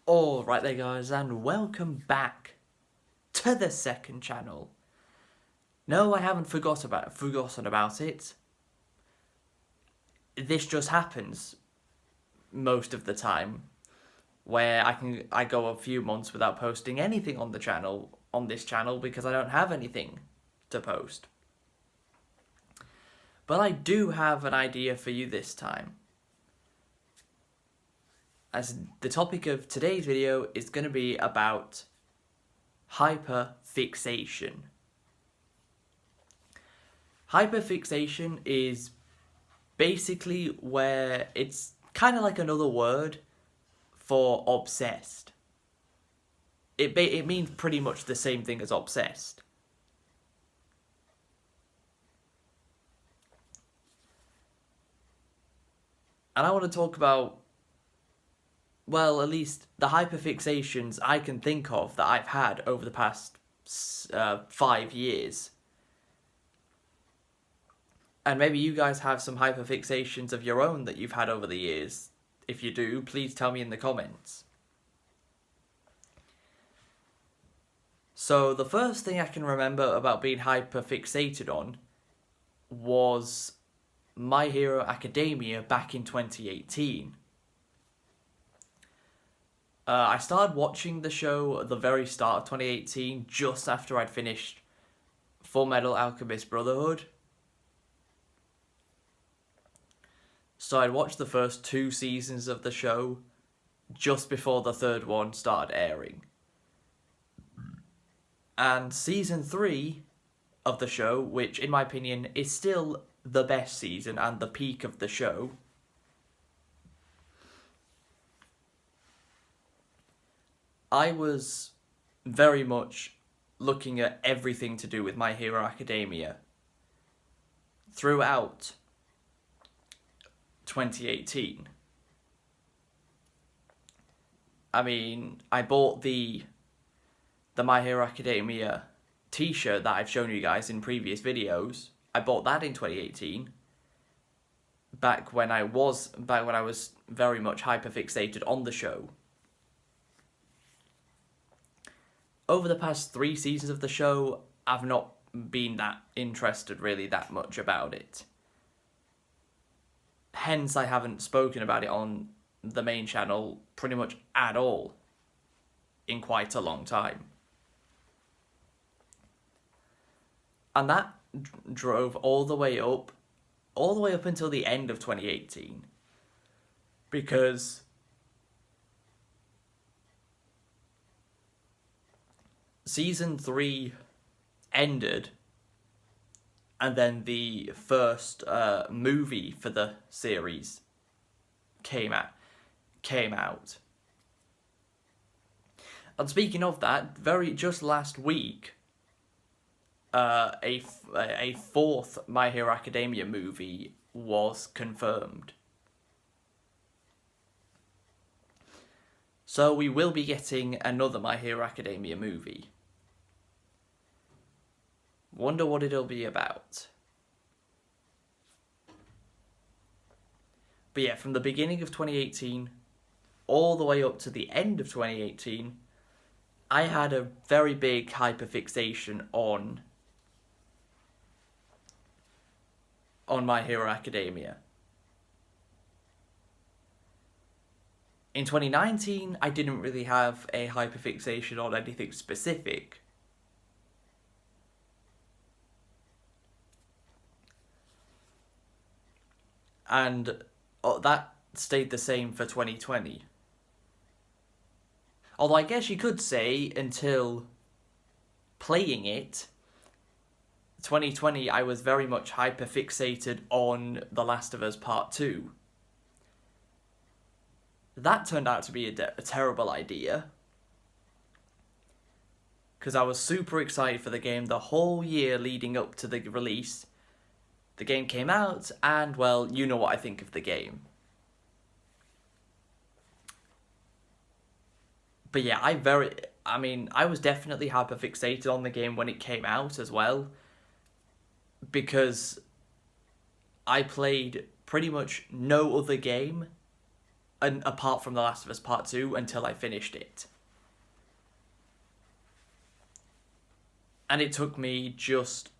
Alright there guys, and welcome back to the second channel. No, I haven't forgotten about it. This just happens most of the time, where I go a few months without posting anything on this channel because I don't have anything to post. But I do have an idea for you this time. As the topic of today's video is going to be about hyper-fixation. Hyper-fixation is basically where it's kind of like another word for obsessed. It means pretty much the same thing as obsessed. And I want to talk about, well, at least the hyperfixations I can think of that I've had over the past 5 years. And maybe you guys have some hyperfixations of your own that you've had over the years. If you do, please tell me in the comments. So the first thing I can remember about being hyperfixated on was My Hero Academia back in 2018. I started watching the show at the very start of 2018, just after I'd finished Fullmetal Alchemist Brotherhood. So I'd watched the first 2 seasons of the show just before the third one started airing. And season 3 of the show, which in my opinion is still the best season and the peak of the show, I was very much looking at everything to do with My Hero Academia throughout 2018. I mean, I bought the My Hero Academia t-shirt that I've shown you guys in previous videos. I bought that in 2018, back when I was very much hyperfixated on the show. Over the past 3 seasons of the show, I've not been that interested really that much about it. Hence, I haven't spoken about it on the main channel pretty much at all in quite a long time. And that drove all the way up until the end of 2018. Because Season 3 ended, and then the first movie for the series came out. And speaking of that, just last week, a 4th My Hero Academia movie was confirmed. So we will be getting another My Hero Academia movie. Wonder what it'll be about. But yeah, from the beginning of 2018 all the way up to the end of 2018, I had a very big hyperfixation on My Hero Academia. In 2019, I didn't really have a hyperfixation on anything specific. And that stayed the same for 2020. Although I guess you could say until playing it, 2020 I was very much hyperfixated on The Last of Us Part 2. That turned out to be a terrible idea, because I was super excited for the game the whole year leading up to the release. The game came out, and well, you know what I think of the game. But yeah, I was definitely hyperfixated on the game when it came out as well, because I played pretty much no other game and apart from The Last of Us Part 2 until I finished it. And it took me just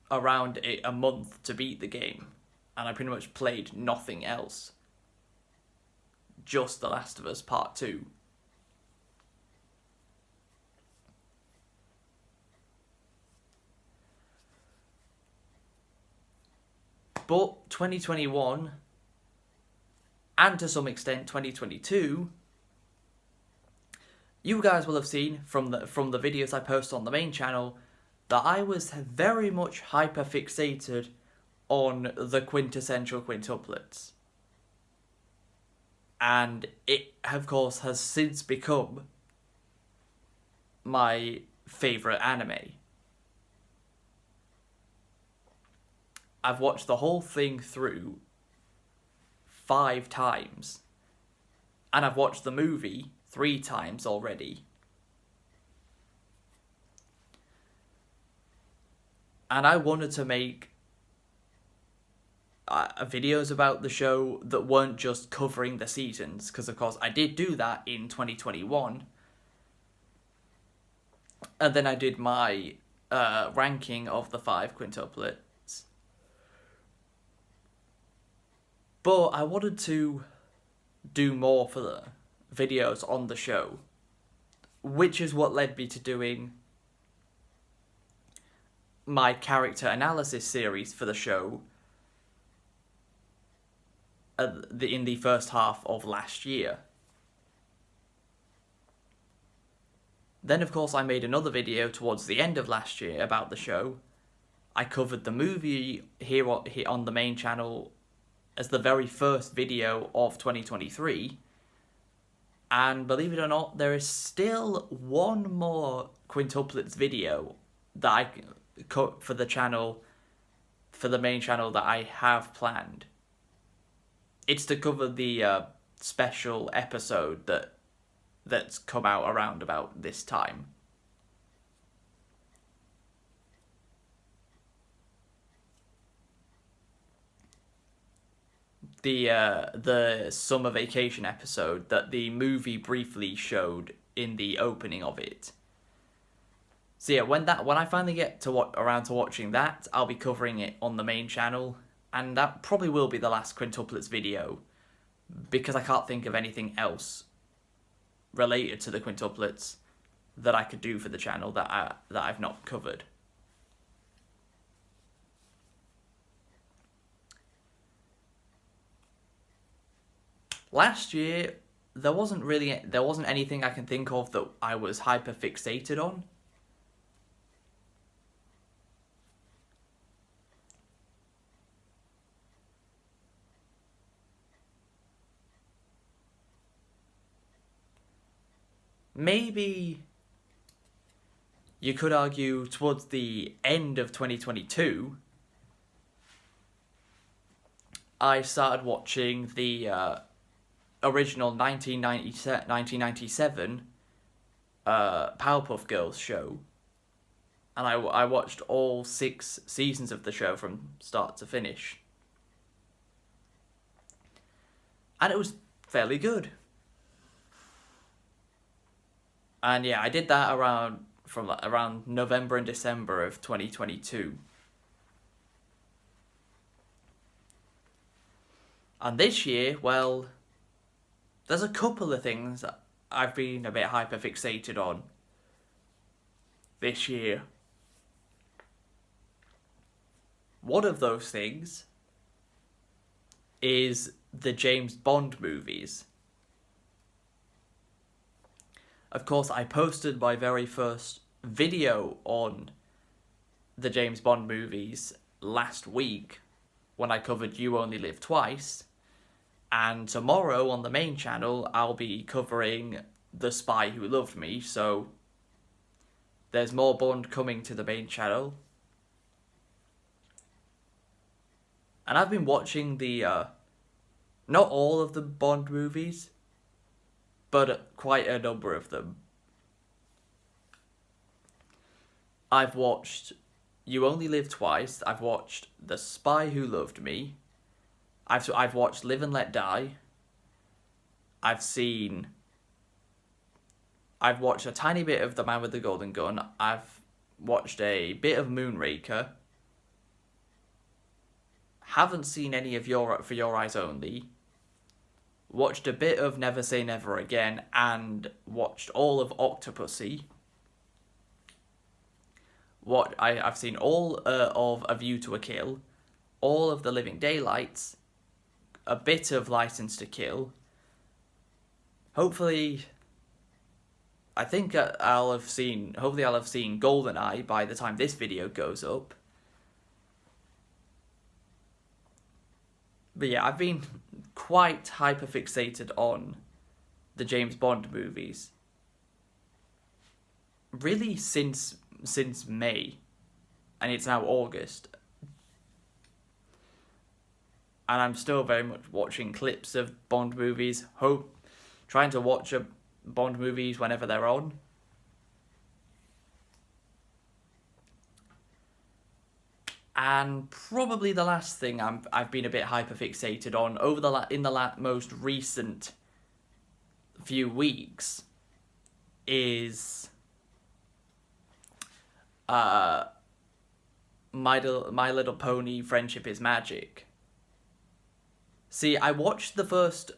around a month to beat the game. And I pretty much played nothing else. Just The Last of Us Part 2. But 2021, and to some extent 2022, you guys will have seen from the videos I post on the main channel that I was very much hyper-fixated on the quintessential quintuplets. And it, of course, has since become my favourite anime. I've watched the whole thing through 5 times. And I've watched the movie 3 times already. And I wanted to make videos about the show that weren't just covering the seasons, because of course I did do that in 2021. And then I did my ranking of the 5 quintuplets. But I wanted to do more for the videos on the show, which is what led me to doing my character analysis series for the show in the first half of last year. Then, of course, I made another video towards the end of last year about the show. I covered the movie here on the main channel as the very first video of 2023. And believe it or not, there is still one more quintuplets video that I cut for the channel, for the main channel, that I have planned. It's to cover the special episode that's come out around about this time. The summer vacation episode that the movie briefly showed in the opening of it. So yeah, when I finally get around to watching that, I'll be covering it on the main channel, and that probably will be the last quintuplets video, because I can't think of anything else related to the quintuplets that I could do for the channel that I've not covered. Last year, there wasn't anything I can think of that I was hyper fixated on. Maybe you could argue towards the end of 2022, I started watching the original 1997 Powerpuff Girls show. And I watched all 6 seasons of the show from start to finish. And it was fairly good. And yeah, I did that around November and December of 2022. And this year, well, there's a couple of things that I've been a bit hyper-fixated on this year. One of those things is the James Bond movies. Of course, I posted my very first video on the James Bond movies last week when I covered You Only Live Twice. And tomorrow on the main channel, I'll be covering The Spy Who Loved Me, so there's more Bond coming to the main channel. And I've been watching not all of the Bond movies, but quite a number of them. I've watched You Only Live Twice, I've watched The Spy Who Loved Me, I've watched Live and Let Die, I've watched a tiny bit of The Man with the Golden Gun. I've watched a bit of Moonraker. Haven't seen any of For Your Eyes Only. Watched a bit of Never Say Never Again, and watched all of Octopussy. I've seen all of A View to a Kill, all of The Living Daylights, a bit of License to Kill. Hopefully I'll have seen GoldenEye by the time this video goes up. But yeah, I've been quite hyper-fixated on the James Bond movies. Really since May. And it's now August. And I'm still very much watching clips of Bond movies. Trying to watch Bond movies whenever they're on. And probably the last thing I've been a bit hyper-fixated on in the most recent few weeks is My Little Pony Friendship is Magic. See, I watched the first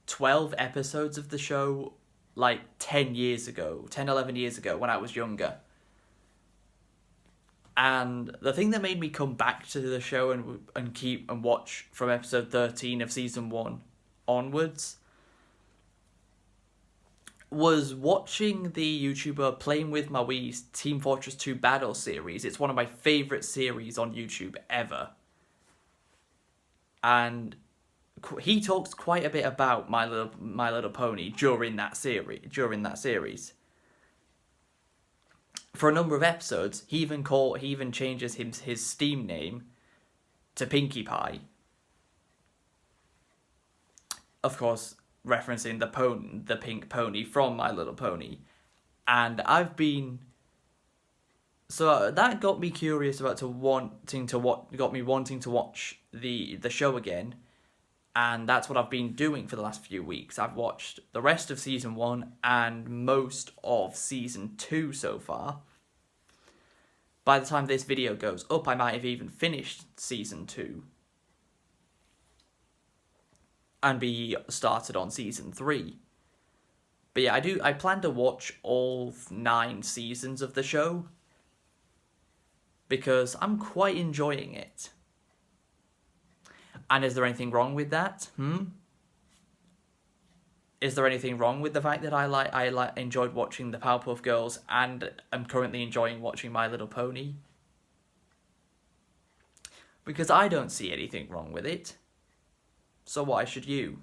12 episodes of the show like 11 years ago when I was younger. And the thing that made me come back to the show and watch from episode 13 of season 1 onwards was watching the YouTuber Playing With My Wii's Team Fortress 2 Battle series. It's one of my favourite series on YouTube ever. And he talks quite a bit about My Little Pony during that series. For a number of episodes, he even changes his Steam name to Pinkie Pie. Of course, referencing the pink pony from My Little Pony. And that got me curious got me wanting to watch the show again. And that's what I've been doing for the last few weeks. I've watched the rest of Season 1 and most of Season 2 so far. By the time this video goes up, I might have even finished Season 2. And be started on Season 3. But yeah, I plan to watch all 9 seasons of the show. Because I'm quite enjoying it. And is there anything wrong with that? Is there anything wrong with the fact that I enjoyed watching the Powerpuff Girls and I'm currently enjoying watching My Little Pony? Because I don't see anything wrong with it. So why should you?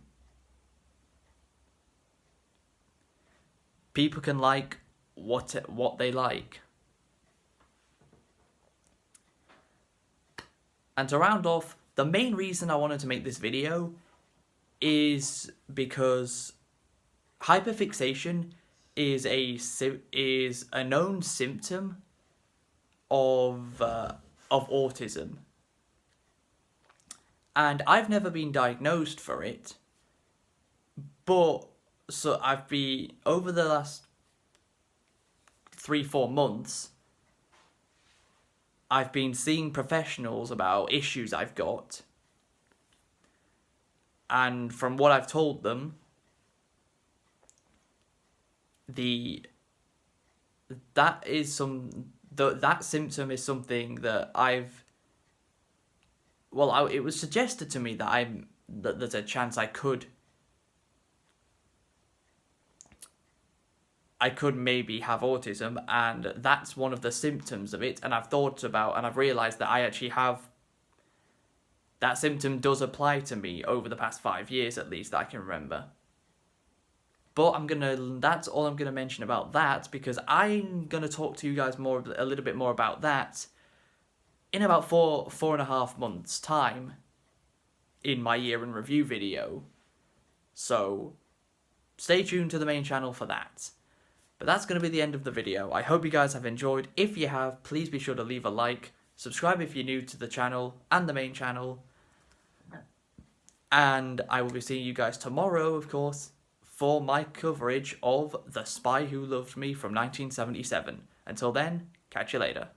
People can like what they like. And to round off, the main reason I wanted to make this video is because hyper-fixation is a known symptom of autism. And I've never been diagnosed for it. But so I've been over the last 3-4 months, I've been seeing professionals about issues I've got. And from what I've told them, that symptom is something that it was suggested to me that there's a chance I could maybe have autism, and that's one of the symptoms of it. And I've thought about, and I've realised that I actually have. That symptom does apply to me over the past 5 years, at least, that I can remember. But that's all I'm gonna mention about that, because I'm gonna talk to you guys a little bit more about that in about 4.5 months' time in my year in review video. So stay tuned to the main channel for that. But that's going to be the end of the video. I hope you guys have enjoyed. If you have, please be sure to leave a like. Subscribe if you're new to the channel and the main channel. And I will be seeing you guys tomorrow, of course, for my coverage of The Spy Who Loved Me from 1977. Until then, catch you later.